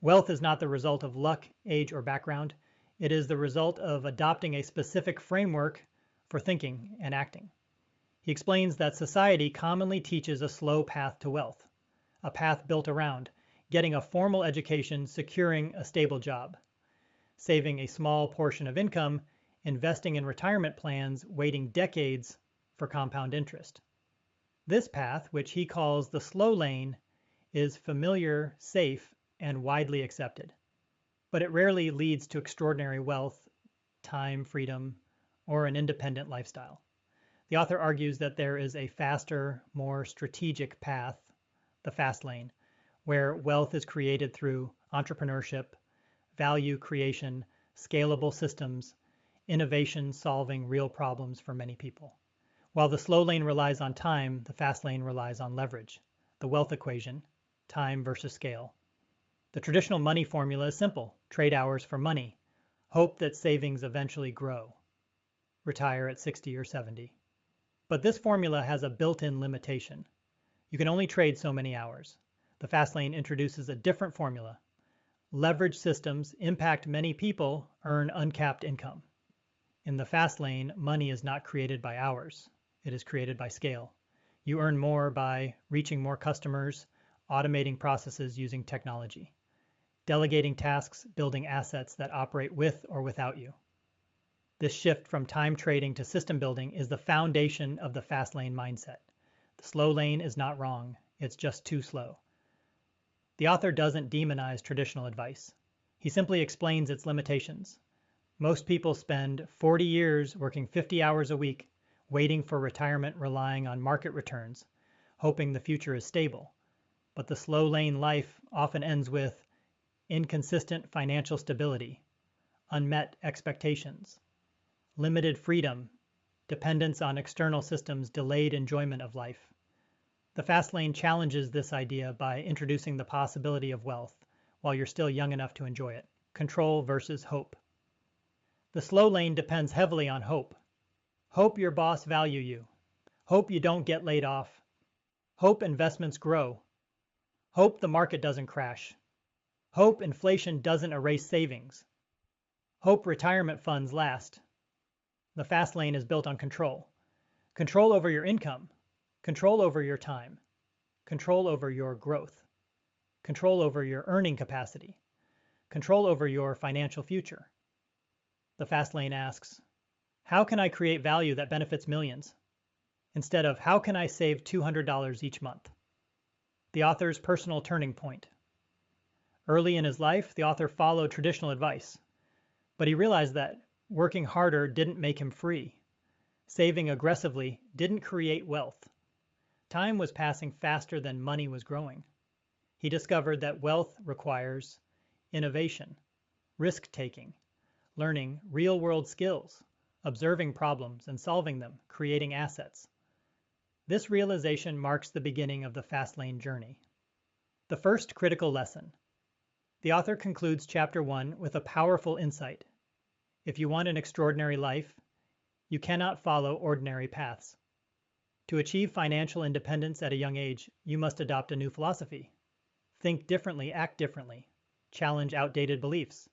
Wealth is not the result of luck, age, or background. It is the result of adopting a specific framework for thinking and acting. He explains that society commonly teaches a slow path to wealth, a path built around getting a formal education, securing a stable job, saving a small portion of income, investing in retirement plans, waiting decades for compound interest. This path, which he calls the slow lane, is familiar, safe, and widely accepted. But it rarely leads to extraordinary wealth, time, freedom, or an independent lifestyle. The author argues that there is a faster, more strategic path, the fast lane, where wealth is created through entrepreneurship, value creation, scalable systems, innovation solving real problems for many people. While the slow lane relies on time, the fast lane relies on leverage, the wealth equation, time versus scale. The traditional money formula is simple: trade hours for money, hope that savings eventually grow, retire at 60 or 70. But this formula has a built-in limitation. You can only trade so many hours. The fast lane introduces a different formula. Leverage systems impact many people, earn uncapped income. In the fast lane, money is not created by hours. It is created by scale. You earn more by reaching more customers, automating processes using technology, delegating tasks, building assets that operate with or without you. This shift from time trading to system building is the foundation of the fast lane mindset. The slow lane is not wrong, it's just too slow. The author doesn't demonize traditional advice. He simply explains its limitations. Most people spend 40 years working 50 hours a week, waiting for retirement, relying on market returns, hoping the future is stable. But the slow lane life often ends with inconsistent financial stability, unmet expectations, limited freedom, dependence on external systems, delayed enjoyment of life. The fast lane challenges this idea by introducing the possibility of wealth while you're still young enough to enjoy it. Control versus hope. The slow lane depends heavily on hope. Hope your boss value you. Hope you don't get laid off. Hope investments grow. Hope the market doesn't crash. Hope inflation doesn't erase savings. Hope retirement funds last. The fast lane is built on control. Control over your income. Control over your time. Control over your growth. Control over your earning capacity. Control over your financial future. The fast lane asks, how can I create value that benefits millions? Instead of, how can I save $200 each month? The author's personal turning point. Early in his life, the author followed traditional advice, but he realized that working harder didn't make him free. Saving aggressively didn't create wealth. Time was passing faster than money was growing. He discovered that wealth requires innovation, risk-taking, learning real-world skills, observing problems and solving them, creating assets. This realization marks the beginning of the fast lane journey. The first critical lesson. The author concludes chapter 1 with a powerful insight. If you want an extraordinary life, you cannot follow ordinary paths. To achieve financial independence at a young age, you must adopt a new philosophy. Think differently, act differently. Challenge outdated beliefs.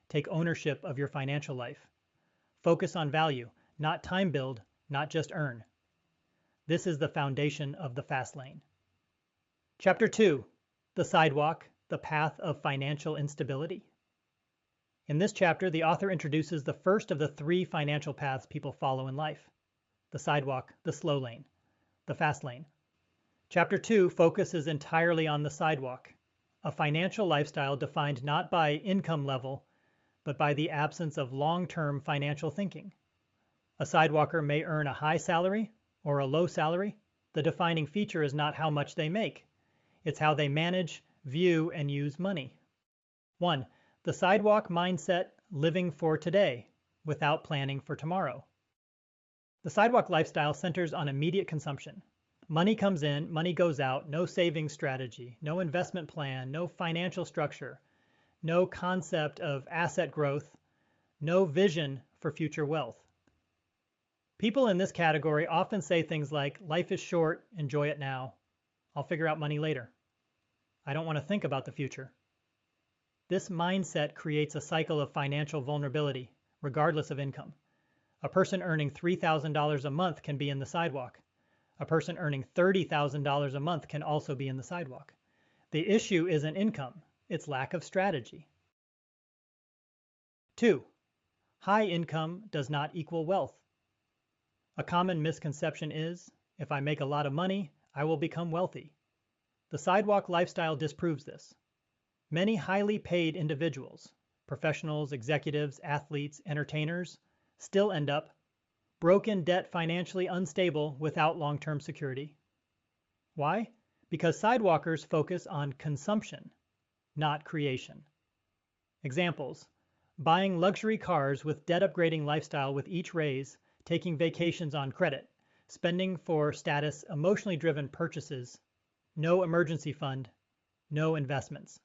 Take ownership of your financial life. Focus on value, not time build, not just earn. This is the foundation of the fast lane. Chapter 2, the sidewalk, the path of financial instability. In this chapter, the author introduces the first of the 3 financial paths people follow in life: the sidewalk, the slow lane, the fast lane. Chapter 2 focuses entirely on the sidewalk, a financial lifestyle defined not by income level, but by the absence of long-term financial thinking. A sidewalker may earn a high salary or a low salary. The defining feature is not how much they make. It's how they manage, view, and use money. 1. The sidewalk mindset, living for today without planning for tomorrow. The sidewalk lifestyle centers on immediate consumption. Money comes in, money goes out, no savings strategy, no investment plan, no financial structure, no concept of asset growth, no vision for future wealth. People in this category often say things like, life is short, enjoy it now. I'll figure out money later. I don't want to think about the future. This mindset creates a cycle of financial vulnerability, regardless of income. A person earning $3,000 a month can be in the sidewalk. A person earning $30,000 a month can also be in the sidewalk. The issue isn't income, it's lack of strategy. 2. High income does not equal wealth. A common misconception is, if I make a lot of money, I will become wealthy. The sidewalk lifestyle disproves this. Many highly paid individuals, professionals, executives, athletes, entertainers, still end up broke in debt, financially unstable, without long-term security. Why? Because sidewalkers focus on consumption, not creation. Examples: buying luxury cars with debt upgrading lifestyle with each raise, taking vacations on credit, spending for status, emotionally driven purchases, no emergency fund, no investments.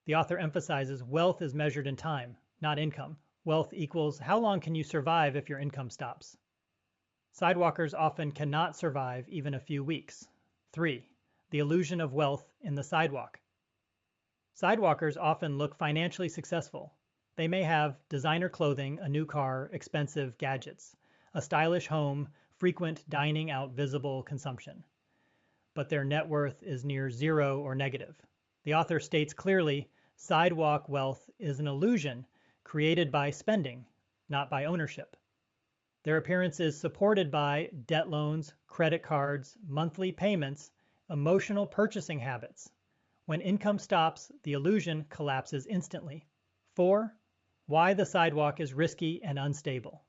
The author emphasizes wealth is measured in time, not income. Wealth equals how long can you survive if your income stops. Sidewalkers often cannot survive even a few weeks. 3. The illusion of wealth in the sidewalk. Sidewalkers often look financially successful. They may have designer clothing, a new car, expensive gadgets, a stylish home, frequent dining out, visible consumption. But their net worth is near zero or negative. The author states clearly, sidewalk wealth is an illusion created by spending, not by ownership. Their appearance is supported by debt loans, credit cards, monthly payments, emotional purchasing habits. When income stops, the illusion collapses instantly. 4. Why the sidewalk is risky and unstable.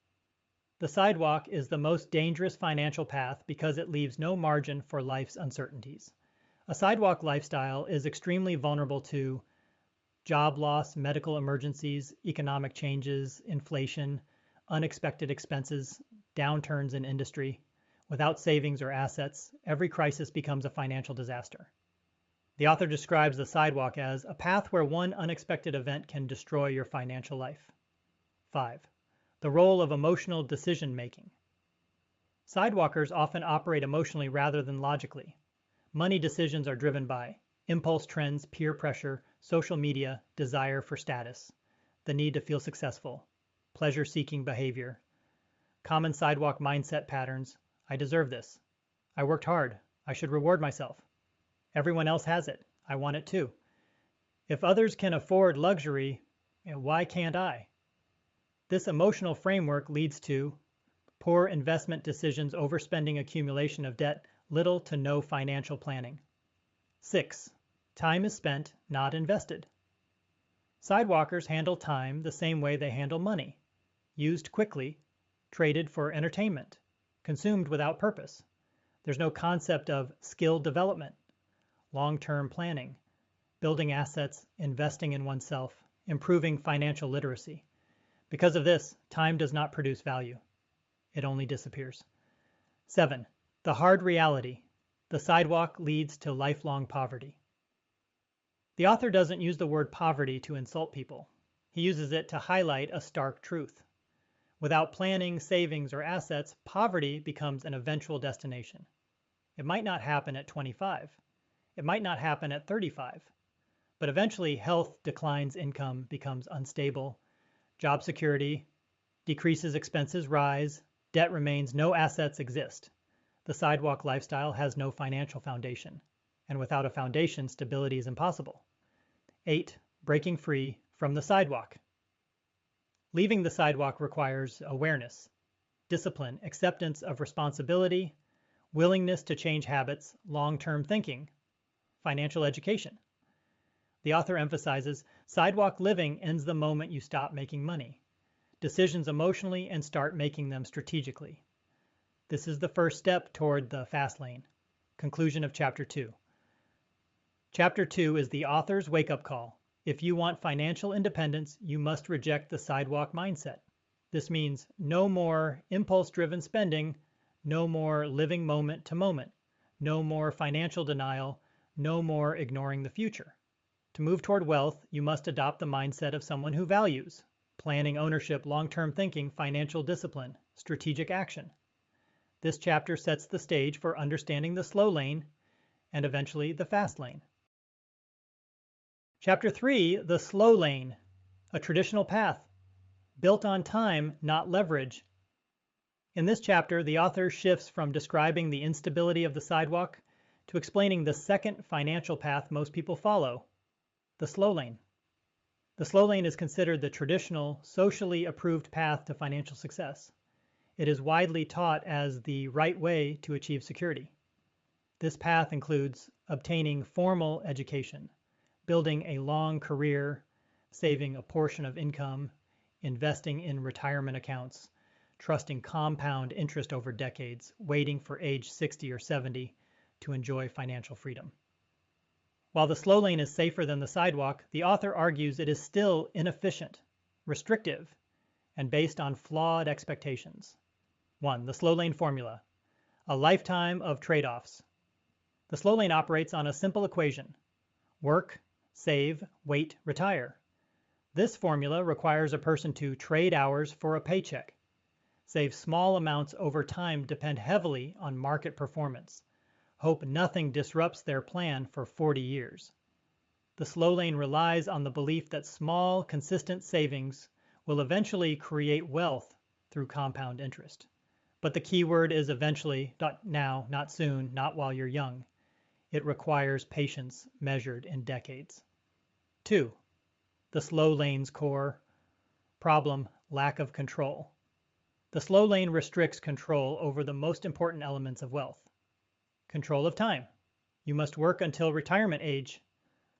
The sidewalk is the most dangerous financial path because it leaves no margin for life's uncertainties. A sidewalk lifestyle is extremely vulnerable to job loss, medical emergencies, economic changes, inflation, unexpected expenses, downturns in industry. Without savings or assets, every crisis becomes a financial disaster. The author describes the sidewalk as a path where one unexpected event can destroy your financial life. 5. The role of emotional decision making. Sidewalkers often operate emotionally rather than logically. Money decisions are driven by impulse trends, peer pressure, social media, desire for status, the need to feel successful, pleasure-seeking behavior, common sidewalk mindset patterns. I deserve this. I worked hard. I should reward myself. Everyone else has it. I want it too. If others can afford luxury, why can't I? This emotional framework leads to poor investment decisions, overspending, accumulation of debt, little to no financial planning. 6. Time is spent, not invested. Sidewalkers handle time the same way they handle money, used quickly, traded for entertainment, consumed without purpose. There's no concept of skill development, long-term planning, building assets, investing in oneself, improving financial literacy. Because of this, time does not produce value. It only disappears. 7. The hard reality. The sidewalk leads to lifelong poverty. The author doesn't use the word poverty to insult people. He uses it to highlight a stark truth. Without planning, savings, or assets, poverty becomes an eventual destination. It might not happen at 25. It might not happen at 35. But eventually, health declines, income becomes unstable, job security decreases, expenses rise, debt remains, no assets exist. The sidewalk lifestyle has no financial foundation, and without a foundation, stability is impossible. 8. Breaking free from the sidewalk. Leaving the sidewalk requires awareness, discipline, acceptance of responsibility, willingness to change habits, long-term thinking, financial education. The author emphasizes sidewalk living ends the moment you stop making money, decisions emotionally, and start making them strategically. This is the first step toward the fast lane. Conclusion of Chapter 2. Chapter 2 is the author's wake-up call. If you want financial independence, you must reject the sidewalk mindset. This means no more impulse-driven spending, no more living moment to moment, no more financial denial, no more ignoring the future. To move toward wealth, you must adopt the mindset of someone who values planning, ownership, long-term thinking, financial discipline, strategic action. This chapter sets the stage for understanding the slow lane and eventually the fast lane. Chapter 3, The Slow Lane, a traditional path, built on time, not leverage. In this chapter, the author shifts from describing the instability of the sidewalk to explaining the second financial path most people follow, the slow lane. The slow lane is considered the traditional, socially approved path to financial success. It is widely taught as the right way to achieve security. This path includes obtaining formal education, building a long career, saving a portion of income, investing in retirement accounts, trusting compound interest over decades, waiting for age 60 or 70 to enjoy financial freedom. While the slow lane is safer than the sidewalk, the author argues it is still inefficient, restrictive, and based on flawed expectations. 1. The slow lane formula, a lifetime of trade-offs. The slow lane operates on a simple equation: work, save, wait, retire. This formula requires a person to trade hours for a paycheck, save small amounts over time, depend heavily on market performance, hope nothing disrupts their plan for 40 years. The slow lane relies on the belief that small, consistent savings will eventually create wealth through compound interest. But the key word is eventually, not now, not soon, not while you're young. It requires patience measured in decades. 2. The slow lane's core problem: lack of control. The slow lane restricts control over the most important elements of wealth. Control of time. You must work until retirement age.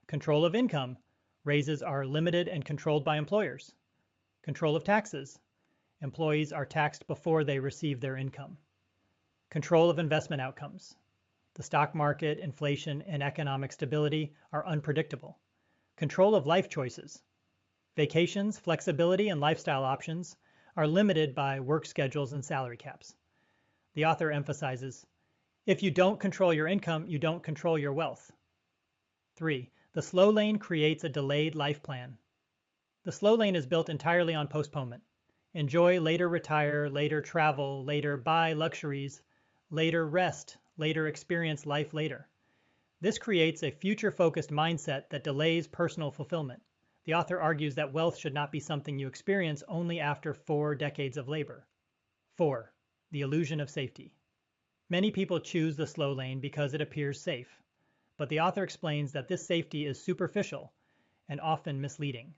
Control of income. Raises are limited and controlled by employers. Control of taxes. Employees are taxed before they receive their income. Control of investment outcomes. The stock market, inflation, and economic stability are unpredictable. Control of life choices. Vacations, flexibility, and lifestyle options are limited by work schedules and salary caps. The author emphasizes, if you don't control your income, you don't control your wealth. 3. The slow lane creates a delayed life plan. The slow lane is built entirely on postponement. Enjoy, later retire, later travel, later buy luxuries, later rest, later experience life later. This creates a future-focused mindset that delays personal fulfillment. The author argues that wealth should not be something you experience only after 4 decades of labor. 4. The illusion of safety. Many people choose the slow lane because it appears safe, but the author explains that this safety is superficial and often misleading.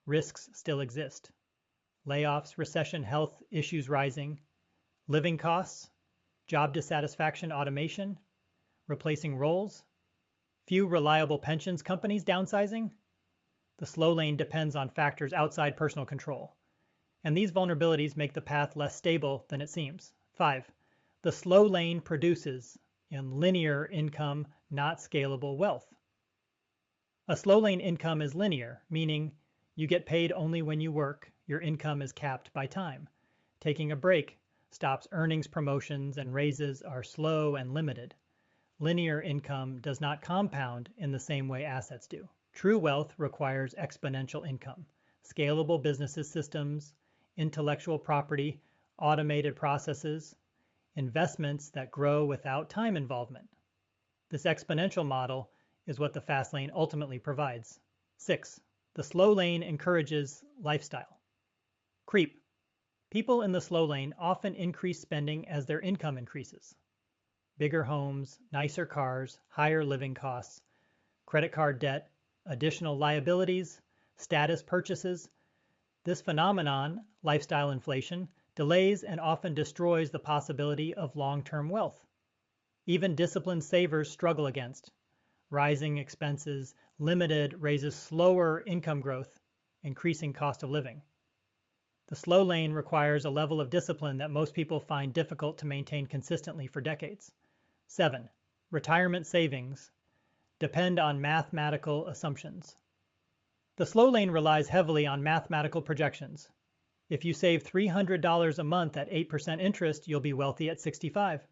Risks still exist. Layoffs, recession, health issues rising, living costs, job dissatisfaction, automation, replacing roles, few reliable pensions companies downsizing. The slow lane depends on factors outside personal control, and these vulnerabilities make the path less stable than it seems. 5. The slow lane produces in linear income, not scalable wealth. A slow lane income is linear, meaning you get paid only when you work, your income is capped by time. Taking a break stops earnings, promotions, and raises are slow and limited. Linear income does not compound in the same way assets do. True wealth requires exponential income, scalable business systems, intellectual property, automated processes, investments that grow without time involvement. This exponential model is what the fast lane ultimately provides. 6. The slow lane encourages lifestyle. Creep. People in the slow lane often increase spending as their income increases. Bigger homes, nicer cars, higher living costs, credit card debt, additional liabilities, status purchases. This phenomenon, lifestyle inflation, delays and often destroys the possibility of long-term wealth. Even disciplined savers struggle against. Rising expenses, limited raises slower income growth, increasing cost of living. The slow lane requires a level of discipline that most people find difficult to maintain consistently for decades. 7. Retirement savings depend on mathematical assumptions. The slow lane relies heavily on mathematical projections. If you save $300 a month at 8% interest, you'll be wealthy at 65.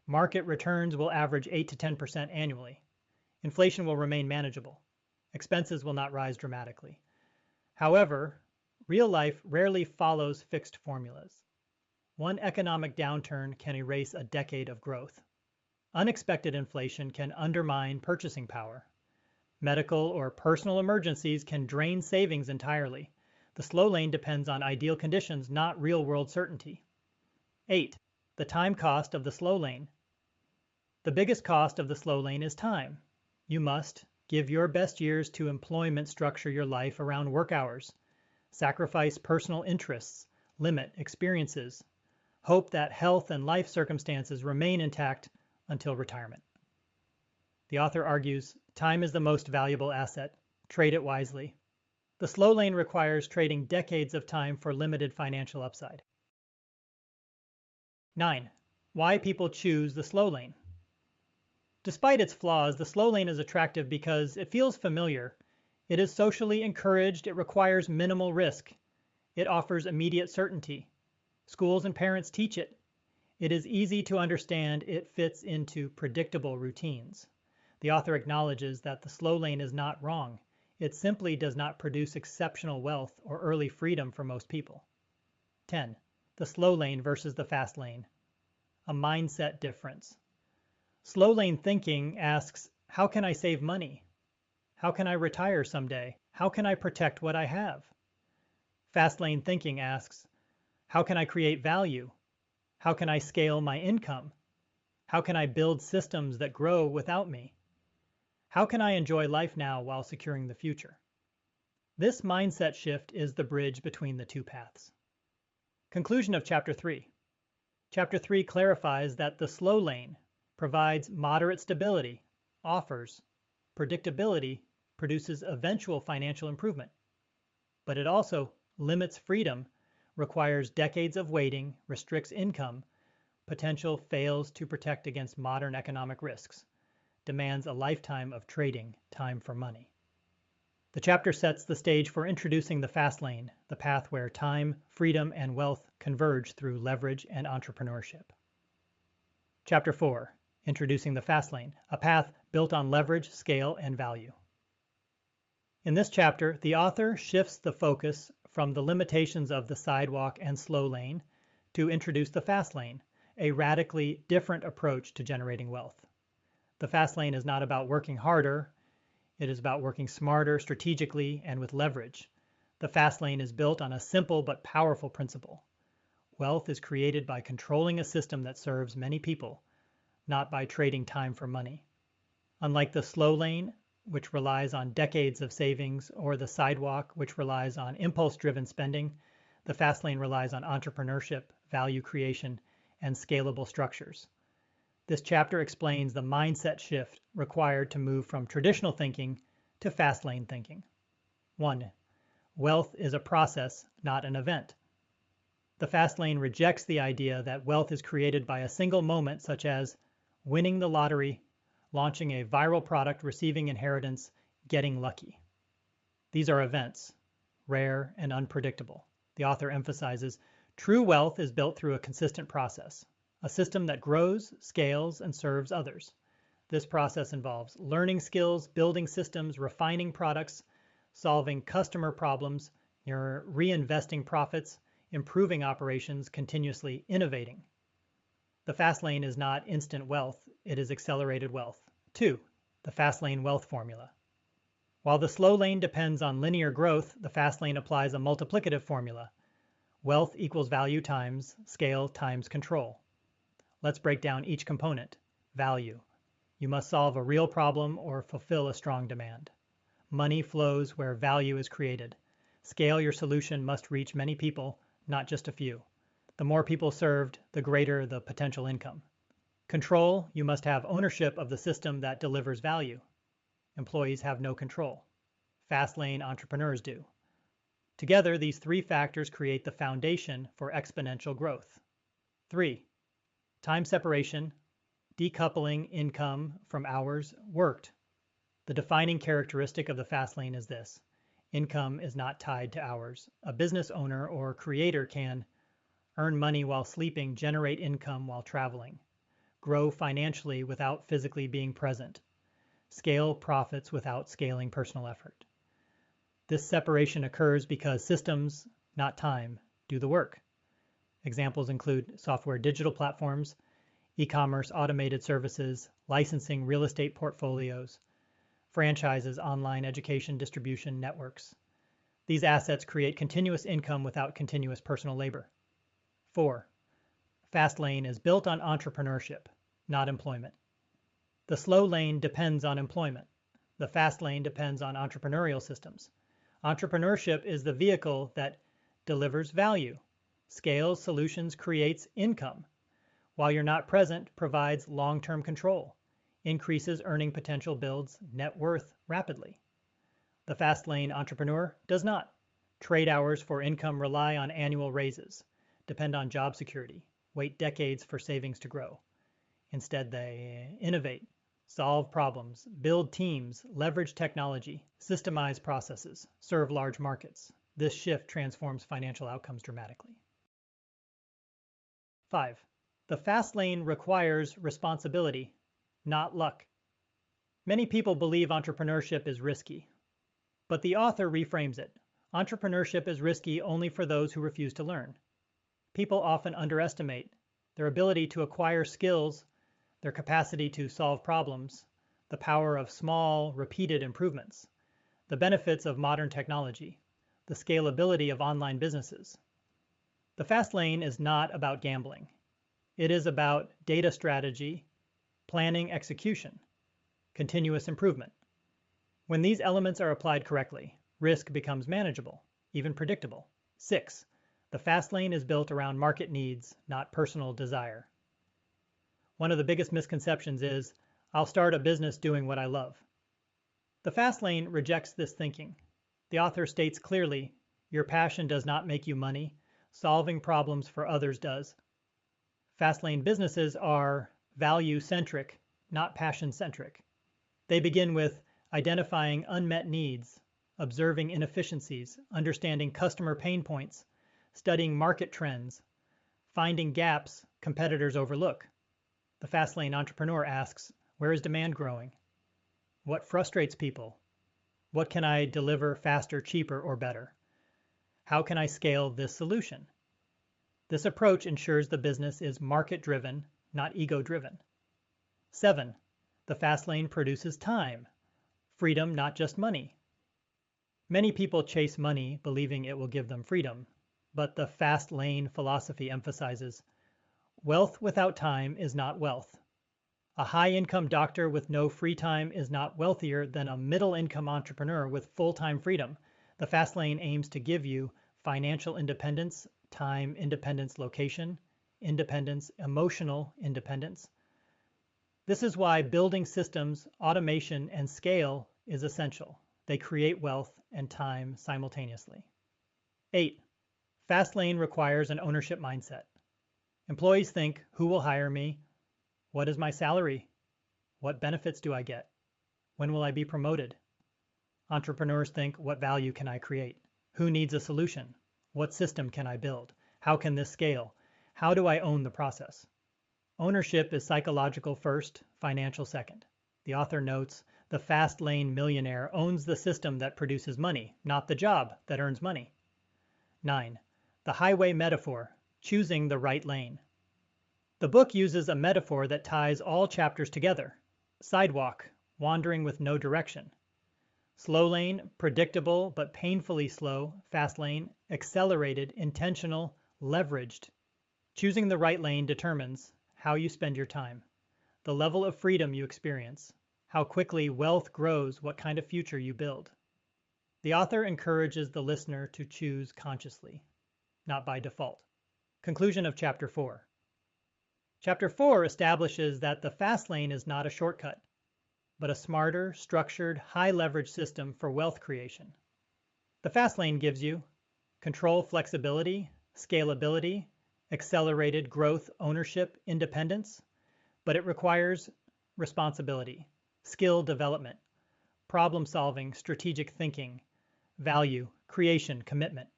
Market returns will average 8 to 10% annually. Inflation will remain manageable. Expenses will not rise dramatically. However, real life rarely follows fixed formulas. One economic downturn can erase a decade of growth. Unexpected inflation can undermine purchasing power. Medical or personal emergencies can drain savings entirely. The slow lane depends on ideal conditions, not real-world certainty. 8. The time cost of the slow lane. The biggest cost of the slow lane is time. You must give your best years to employment, structure your life around work hours, sacrifice personal interests, limit experiences, hope that health and life circumstances remain intact until retirement. The author argues, time is the most valuable asset. Trade it wisely. The slow lane requires trading decades of time for limited financial upside. 9. Why people choose the slow lane. Despite its flaws, the slow lane is attractive because it feels familiar. It is socially encouraged. It requires minimal risk. It offers immediate certainty. Schools and parents teach it. It is easy to understand. It fits into predictable routines. The author acknowledges that the slow lane is not wrong. It simply does not produce exceptional wealth or early freedom for most people. 10. The slow lane versus the fast lane. A mindset difference. Slow lane thinking asks, how can I save money? How can I retire someday? How can I protect what I have? Fast lane thinking asks, how can I create value? How can I scale my income? How can I build systems that grow without me? How can I enjoy life now while securing the future? This mindset shift is the bridge between the two paths. Conclusion of Chapter 3. Chapter 3 clarifies that the slow lane provides moderate stability, offers predictability, produces eventual financial improvement. But it also limits freedom, requires decades of waiting, restricts income, potential fails to protect against modern economic risks, demands a lifetime of trading time for money. The chapter sets the stage for introducing the fast lane, the path where time, freedom, and wealth converge through leverage and entrepreneurship. Chapter 4. Introducing the fast lane, a path built on leverage, scale, and value. In this chapter, the author shifts the focus from the limitations of the sidewalk and slow lane to introduce the fast lane, a radically different approach to generating wealth. The fast lane is not about working harder. It is about working smarter, strategically, and with leverage. The fast lane is built on a simple but powerful principle. Wealth is created by controlling a system that serves many people, not by trading time for money. Unlike the slow lane, which relies on decades of savings, or the sidewalk, which relies on impulse-driven spending, the fast lane relies on entrepreneurship, value creation, and scalable structures. This chapter explains the mindset shift required to move from traditional thinking to fast lane thinking. 1. Wealth is a process, not an event. The fast lane rejects the idea that wealth is created by a single moment, such as winning the lottery, launching a viral product, receiving inheritance, getting lucky. These are events, rare and unpredictable. The author emphasizes true wealth is built through a consistent process, a system that grows, scales, and serves others. This process involves learning skills, building systems, refining products, solving customer problems, reinvesting profits, improving operations, continuously innovating. The fast lane is not instant wealth, it is accelerated wealth. 2. The fast lane wealth formula. While the slow lane depends on linear growth, the fast lane applies a multiplicative formula. Wealth equals value times scale times control. Let's break down each component. Value. You must solve a real problem or fulfill a strong demand. Money flows where value is created. Scale your solution must reach many people, not just a few. The more people served, the greater the potential income. Control. You must have ownership of the system that delivers value. Employees have no control. Fast lane entrepreneurs do. Together, these three factors create the foundation for exponential growth. 3. Time separation, decoupling income from hours worked. The defining characteristic of the fast lane is this. Income is not tied to hours. A business owner or creator can earn money while sleeping, generate income while traveling, grow financially without physically being present, scale profits without scaling personal effort. This separation occurs because systems, not time, do the work. Examples include software digital platforms, e-commerce automated services, licensing real estate portfolios. franchises, online education distribution networks. These assets create continuous income without continuous personal labor. 4. Fastlane is built on entrepreneurship, not employment. The slow lane depends on employment. The fast lane depends on entrepreneurial systems. Entrepreneurship is the vehicle that delivers value, scales solutions, creates income. While you're not present, provides long-term control, increases earning potential, builds net worth rapidly. The fast lane entrepreneur does not. Trade hours for income, rely on annual raises, depend on job security, wait decades for savings to grow. Instead, they innovate, solve problems, build teams, leverage technology, systemize processes, serve large markets. This shift transforms financial outcomes dramatically. 5. The fast lane requires responsibility, not luck. Many people believe entrepreneurship is risky, but the author reframes it. Entrepreneurship is risky only for those who refuse to learn. People often underestimate their ability to acquire skills, their capacity to solve problems, the power of small, repeated improvements, the benefits of modern technology, the scalability of online businesses. The fast lane is not about gambling. It is about data strategy, planning, execution, continuous improvement. When these elements are applied correctly, risk becomes manageable, even predictable. 6. The fast lane is built around market needs, not personal desire. One of the biggest misconceptions is, I'll start a business doing what I love. The fast lane rejects this thinking. The author states clearly, your passion does not make you money, solving problems for others does. Fast lane businesses are value-centric, not passion-centric. They begin with identifying unmet needs, observing inefficiencies, understanding customer pain points, studying market trends, finding gaps competitors overlook. The fast lane entrepreneur asks, where is demand growing? What frustrates people? What can I deliver faster, cheaper, or better? How can I scale this solution? This approach ensures the business is market-driven, not ego-driven. 7. The fast lane produces time, freedom, not just money. Many people chase money, believing it will give them freedom, but the fast lane philosophy emphasizes, wealth without time is not wealth. A high-income doctor with no free time is not wealthier than a middle-income entrepreneur with full-time freedom. The fast lane aims to give you financial independence, time independence, location independence, emotional independence. This is why building systems, automation, and scale is essential. They create wealth and time simultaneously. 8. Fast lane requires an ownership mindset. Employees think, who will hire me? What is my salary? What benefits do I get? When will I be promoted? Entrepreneurs think, what value can I create? Who needs a solution? What system can I build? How can this scale? How do I own the process? Ownership is psychological first, financial second. The author notes, the fast lane millionaire owns the system that produces money, not the job that earns money. 9. The highway metaphor, choosing the right lane. The book uses a metaphor that ties all chapters together. Sidewalk, wandering with no direction. Slow lane, predictable but painfully slow. Fast lane, accelerated, intentional, leveraged. Choosing the right lane determines how you spend your time, the level of freedom you experience, how quickly wealth grows, what kind of future you build. The author encourages the listener to choose consciously, not by default. Conclusion of Chapter 4. Chapter 4 establishes that the fast lane is not a shortcut, but a smarter, structured, high-leverage system for wealth creation. The fast lane gives you control, flexibility, scalability, accelerated growth, ownership, independence, but it requires responsibility, skill development, problem-solving, strategic thinking, value, creation, commitment.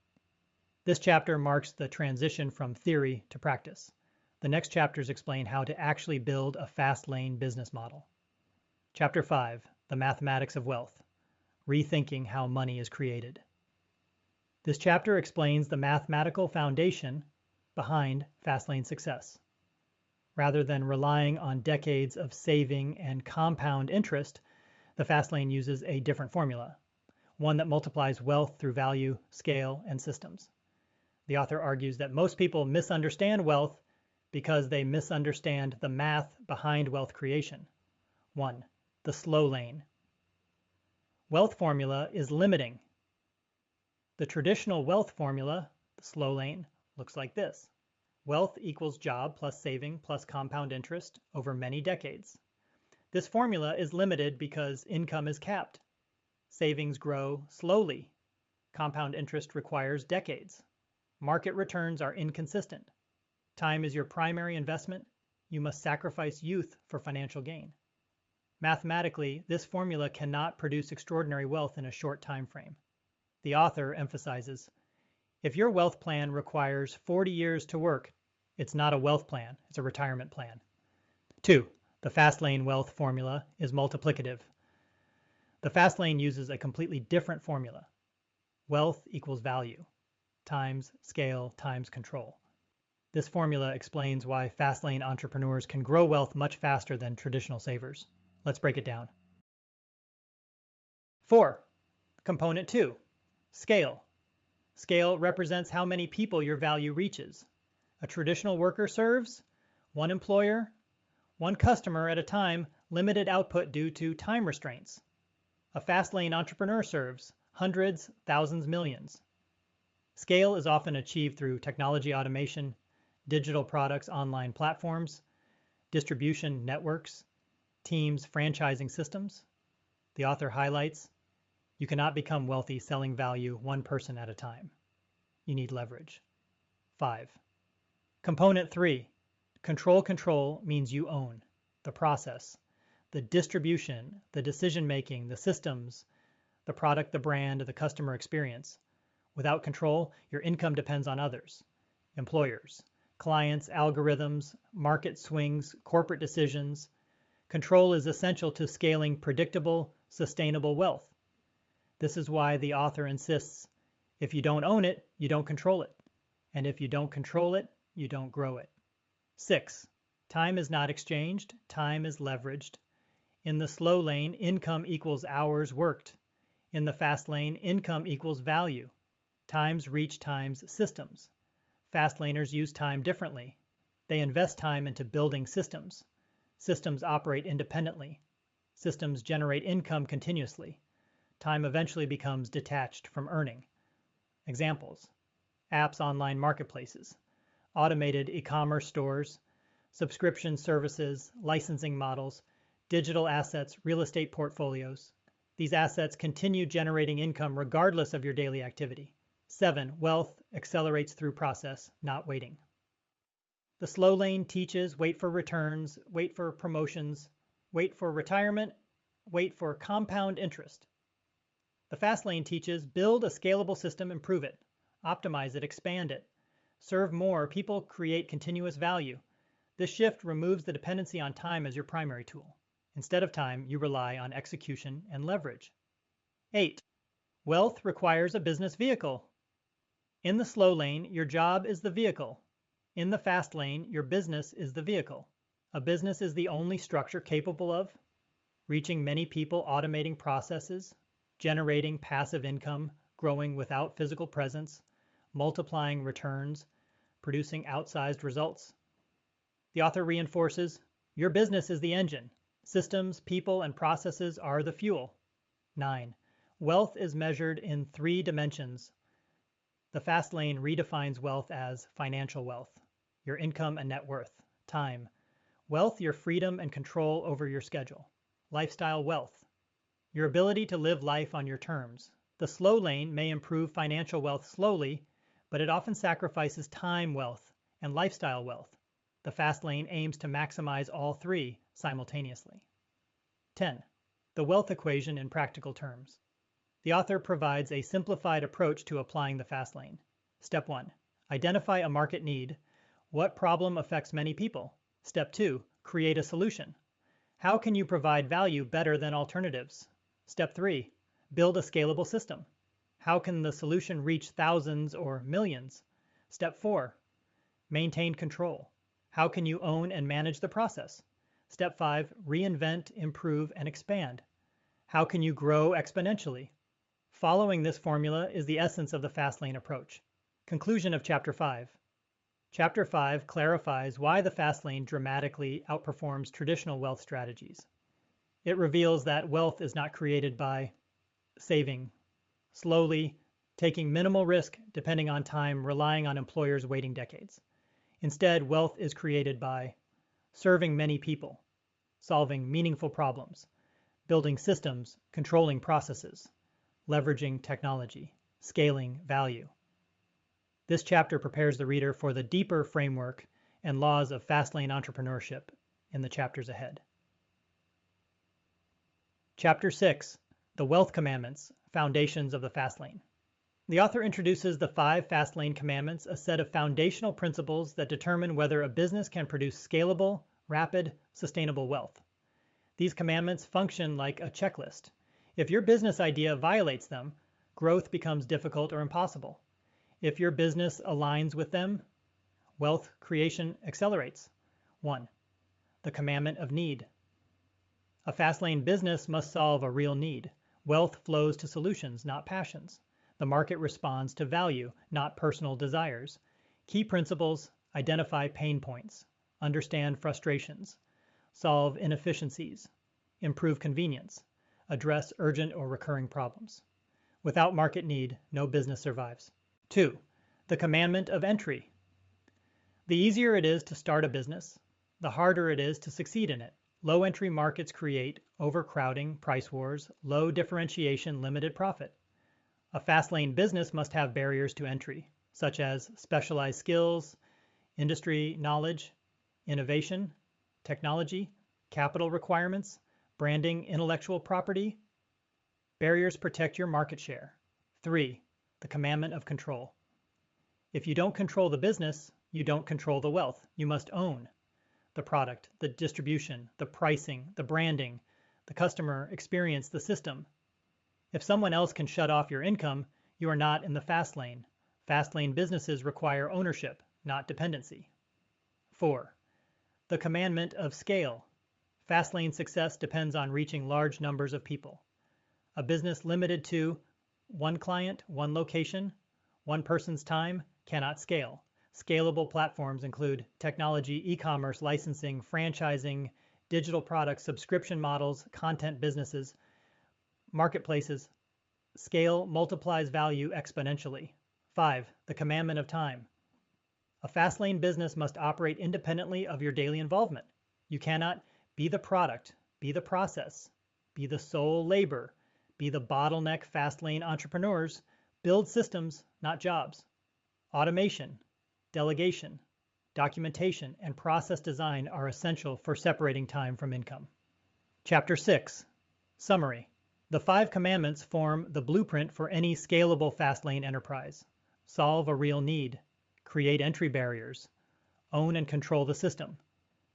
This chapter marks the transition from theory to practice. The next chapters explain how to actually build a fast lane business model. Chapter 5, The Mathematics of Wealth, Rethinking How Money is Created. This chapter explains the mathematical foundation behind fast lane success. Rather than relying on decades of saving and compound interest, The fast lane uses a different formula, one that multiplies wealth through value, scale, and systems. The author argues that most people misunderstand wealth because they misunderstand the math behind wealth creation. 1. The slow lane. Wealth formula is limiting. The traditional wealth formula, the slow lane, looks like this. Wealth equals job plus saving plus compound interest over many decades. This formula is limited because income is capped. Savings grow slowly. Compound interest requires decades. Market returns are inconsistent. Time is your primary investment. You must sacrifice youth for financial gain. Mathematically, this formula cannot produce extraordinary wealth in a short time frame. The author emphasizes, if your wealth plan requires 40 years to work, it's not a wealth plan, it's a retirement plan. 2. The fast lane wealth formula is multiplicative. The fast lane uses a completely different formula. Wealth equals value, times scale times control. This formula explains why fast lane entrepreneurs can grow wealth much faster than traditional savers. Let's break it down. 4. Component 2. Scale. Scale represents how many people your value reaches. A traditional worker serves one employer, one customer at a time, limited output due to time restraints. A fast lane entrepreneur serves hundreds, thousands, millions. Scale is often achieved through technology automation, digital products, online platforms, distribution networks, teams, franchising systems. The author highlights, you cannot become wealthy selling value one person at a time. You need leverage. 5. Component 3. Control means you own the process, the distribution, the decision-making, the systems, the product, the brand, the customer experience. Without control, your income depends on others, employers, clients, algorithms, market swings, corporate decisions. Control is essential to scaling predictable, sustainable wealth. This is why the author insists, if you don't own it, you don't control it. And if you don't control it, you don't grow it. 6. Time is not exchanged, time is leveraged. In the slow lane, income equals hours worked. In the fast lane, income equals value. Times reach times systems. Fast laners use time differently. They invest time into building systems. Systems operate independently. Systems generate income continuously. Time eventually becomes detached from earning. Examples: apps, online marketplaces, automated e-commerce stores, subscription services, licensing models, digital assets, real estate portfolios. These assets continue generating income regardless of your daily activity. 7. Wealth accelerates through process, not waiting. The slow lane teaches wait for returns, wait for promotions, wait for retirement, wait for compound interest. The fast lane teaches build a scalable system, improve it, optimize it, expand it, serve more people, create continuous value. This shift removes the dependency on time as your primary tool. Instead of time, you rely on execution and leverage. 8. Wealth requires a business vehicle. In the slow lane, your job is the vehicle. In the fast lane, your business is the vehicle. A business is the only structure capable of reaching many people, automating processes, generating passive income, growing without physical presence, multiplying returns, producing outsized results. The author reinforces, your business is the engine. Systems, people, and processes are the fuel. 9. Wealth is measured in 3 dimensions. The fast lane redefines wealth as financial wealth, your income and net worth. Time. Wealth, your freedom and control over your schedule. Lifestyle wealth, your ability to live life on your terms. The slow lane may improve financial wealth slowly, but it often sacrifices time wealth and lifestyle wealth. The fast lane aims to maximize all 3 simultaneously. 10. The wealth equation in practical terms. The author provides a simplified approach to applying the fast lane. Step 1. Identify a market need. What problem affects many people? Step 2. Create a solution. How can you provide value better than alternatives? Step 3. Build a scalable system. How can the solution reach thousands or millions? Step 4. Maintain control. How can you own and manage the process? Step 5. Reinvent, improve, and expand. How can you grow exponentially? Following this formula is the essence of the Fastlane approach. Conclusion of Chapter 5. Chapter 5 clarifies why the Fastlane dramatically outperforms traditional wealth strategies. It reveals that wealth is not created by saving slowly, taking minimal risk, depending on time, relying on employers waiting decades. Instead, wealth is created by serving many people, solving meaningful problems, building systems, controlling processes, leveraging technology, scaling value. This chapter prepares the reader for the deeper framework and laws of Fastlane entrepreneurship in the chapters ahead. Chapter 6, The Wealth Commandments, Foundations of the Fastlane. The author introduces the 5 Fastlane commandments, a set of foundational principles that determine whether a business can produce scalable, rapid, sustainable wealth. These commandments function like a checklist. If your business idea violates them, growth becomes difficult or impossible. If your business aligns with them, wealth creation accelerates. 1. The commandment of need. A Fastlane business must solve a real need. Wealth flows to solutions, not passions. The market responds to value, not personal desires. Key principles: identify pain points, understand frustrations, solve inefficiencies, improve convenience, address urgent or recurring problems. Without market need, no business survives. 2. The commandment of entry. The easier it is to start a business, the harder it is to succeed in it. Low entry markets create overcrowding, price wars, low differentiation, limited profit. A Fastlane business must have barriers to entry, such as specialized skills, industry knowledge, innovation, technology, capital requirements, branding, intellectual property. Barriers protect your market share. 3. The commandment of control. If you don't control the business, you don't control the wealth. You must own the product, the distribution, the pricing, the branding, the customer experience, the system. If someone else can shut off your income, you are not in the fast lane. Fast lane businesses require ownership, not dependency. 4. The commandment of scale. Fast lane success depends on reaching large numbers of people. A business limited to one client, one location, one person's time cannot scale. Scalable platforms include technology, e-commerce, licensing, franchising, digital products, subscription models, content businesses, marketplaces. Scale multiplies value exponentially. 5. The commandment of time. A Fastlane business must operate independently of your daily involvement. You cannot be the product, be the process, be the sole labor, be the bottleneck Fastlane entrepreneurs. Build systems, not jobs. Automation, delegation, documentation, and process design are essential for separating time from income. Chapter 6. Summary. The 5 commandments form the blueprint for any scalable Fastlane enterprise. Solve a real need. Create entry barriers. Own and control the system.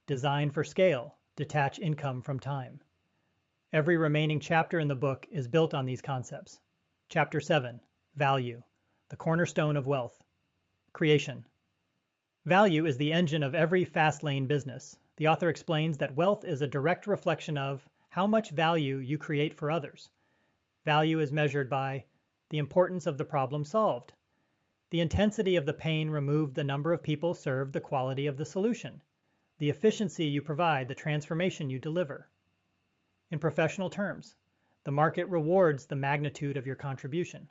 Design for scale. Detach income from time. Every remaining chapter in the book is built on these concepts. Chapter 7. Value, the cornerstone of wealth. Creation. Value is the engine of every Fastlane business. The author explains that wealth is a direct reflection of how much value you create for others. Value is measured by the importance of the problem solved, the intensity of the pain removed, the number of people served, the quality of the solution, the efficiency you provide, the transformation you deliver. In professional terms, the market rewards the magnitude of your contribution.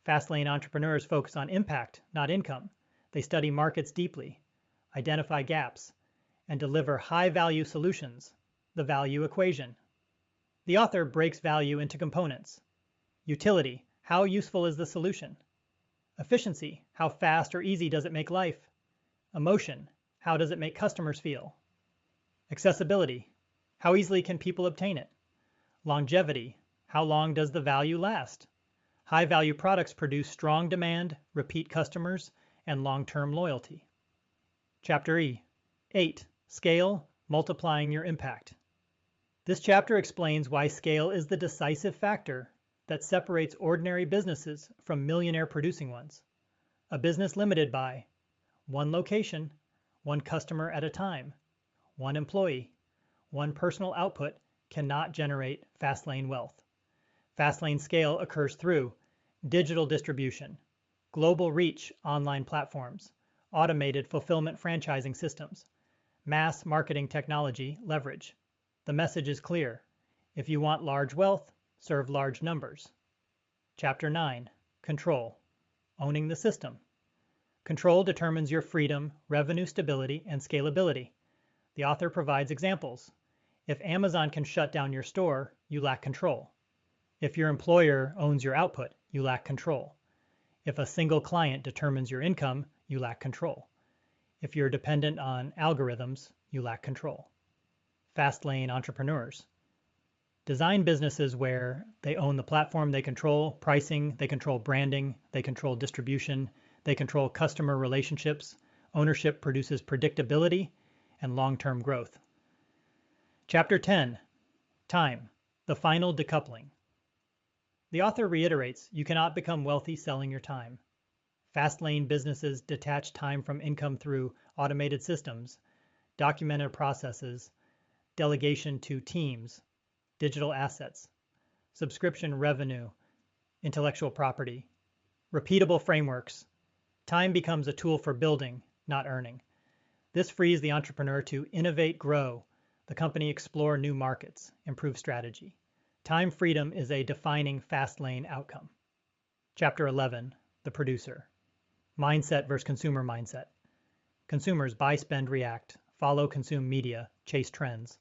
Fastlane entrepreneurs focus on impact, not income. They study markets deeply, identify gaps, and deliver high-value solutions, the value equation. The author breaks value into components. Utility, how useful is the solution? Efficiency, how fast or easy does it make life? Emotion, how does it make customers feel? Accessibility, how easily can people obtain it? Longevity, how long does the value last? High-value products produce strong demand, repeat customers, and long-term loyalty. Chapter 8. Scale, multiplying your impact. This chapter explains why scale is the decisive factor that separates ordinary businesses from millionaire-producing ones. A business limited by one location, one customer at a time, one employee, one personal output cannot generate Fastlane wealth. Fastlane scale occurs through digital distribution, global reach online platforms, automated fulfillment franchising systems, mass marketing technology leverage. The message is clear. If you want large wealth, serve large numbers. Chapter 9. Control. Owning the system. Control determines your freedom, revenue stability, and scalability. The author provides examples. If Amazon can shut down your store, you lack control. If your employer owns your output, you lack control. If a single client determines your income, you lack control. If you're dependent on algorithms, you lack control. Fastlane entrepreneurs. Design businesses where they own the platform, they control pricing, they control branding, they control distribution, they control customer relationships. Ownership produces predictability and long-term growth. Chapter 10. Time. The final decoupling. The author reiterates, you cannot become wealthy selling your time. Fastlane businesses detach time from income through automated systems, documented processes, delegation to teams, digital assets, subscription revenue, intellectual property, repeatable frameworks. Time becomes a tool for building, not earning. This frees the entrepreneur to innovate, grow, the company explore new markets, improve strategy. Time freedom is a defining Fastlane outcome. Chapter 11. The producer. Mindset versus consumer mindset. Consumers buy, spend, react, follow, consume media, chase trends.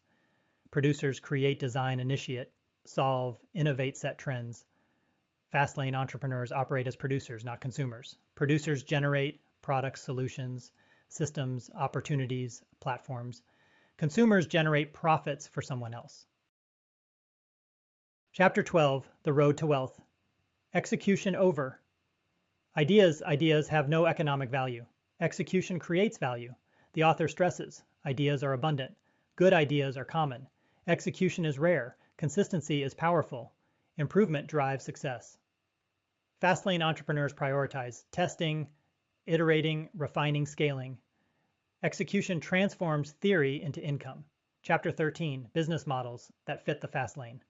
Producers create, design, initiate, solve, innovate, set trends. Fastlane entrepreneurs operate as producers, not consumers. Producers generate products, solutions, systems, opportunities, platforms. Consumers generate profits for someone else. Chapter 12. The road to wealth. Execution over. Ideas have no economic value. Execution creates value. The author stresses, ideas are abundant. Good ideas are common. Execution is rare. Consistency is powerful. Improvement drives success. Fastlane entrepreneurs prioritize testing, iterating, refining, scaling. Execution transforms theory into income. Chapter 13. Business models that fit the Fastlane.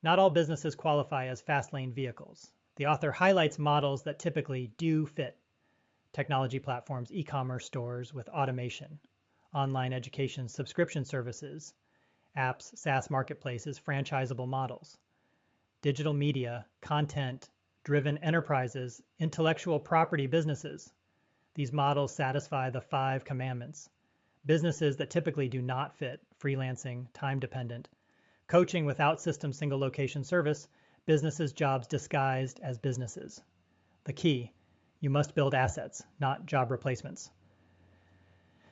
Not all businesses qualify as Fastlane vehicles. The author highlights models that typically do fit. Technology platforms, e-commerce stores with automation, online education subscription services, apps, SaaS marketplaces, franchisable models, digital media, content-driven enterprises, intellectual property businesses. These models satisfy the 5 commandments. Businesses that typically do not fit, freelancing, time-dependent, coaching without system single location service, businesses jobs disguised as businesses. The key, you must build assets, not job replacements.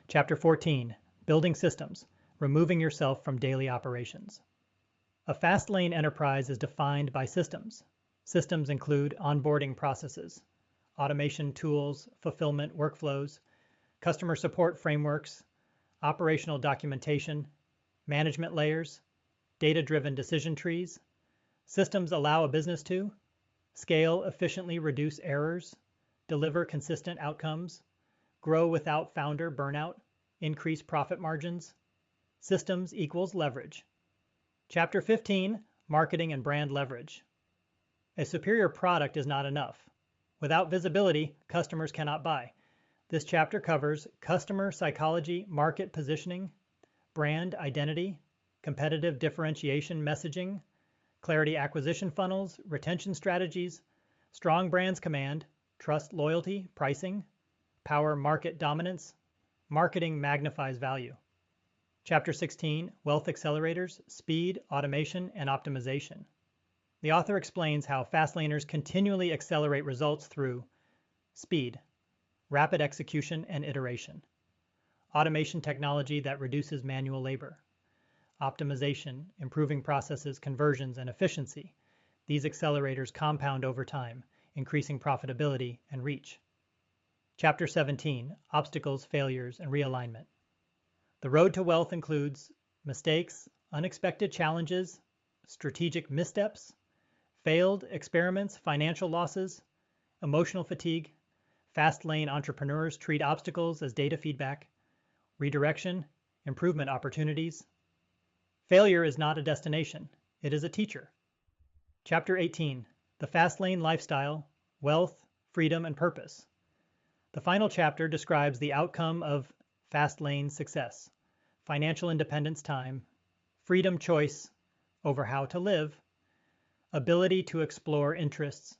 Chapter 14. Building systems, removing yourself from daily operations. A Fastlane enterprise is defined by systems. Systems include onboarding processes, automation tools, fulfillment workflows, customer support frameworks, operational documentation, management layers, data-driven decision trees. Systems allow a business to scale efficiently, reduce errors, deliver consistent outcomes, grow without founder burnout, increase profit margins. Systems equals leverage. Chapter 15. Marketing and brand leverage. A superior product is not enough. Without visibility, customers cannot buy. This chapter covers customer psychology, market positioning, brand identity, competitive differentiation messaging, clarity acquisition funnels, retention strategies, strong brands command, trust loyalty, pricing, power market dominance, marketing magnifies value. Chapter 16, Wealth Accelerators, Speed, Automation, and Optimization. The author explains how Fastlaners continually accelerate results through speed, rapid execution and iteration, automation technology that reduces manual labor, optimization, improving processes, conversions, and efficiency. These accelerators compound over time, increasing profitability and reach. Chapter 17, Obstacles, Failures, and Realignment. The road to wealth includes mistakes, unexpected challenges, strategic missteps, failed experiments, financial losses, emotional fatigue. Fastlane entrepreneurs treat obstacles as data feedback, redirection, improvement opportunities. Failure is not a destination, it is a teacher. Chapter 18, The Fastlane Lifestyle, Wealth, Freedom, and Purpose. The final chapter describes the outcome of Fastlane success: financial independence time, freedom choice over how to live, ability to explore interests,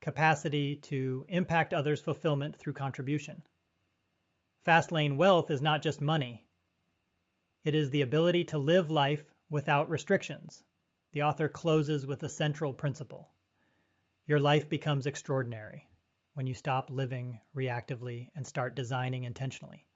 capacity to impact others' fulfillment through contribution. Fastlane wealth is not just money. It is the ability to live life without restrictions. The author closes with a central principle. Your life becomes extraordinary when you stop living reactively and start designing intentionally.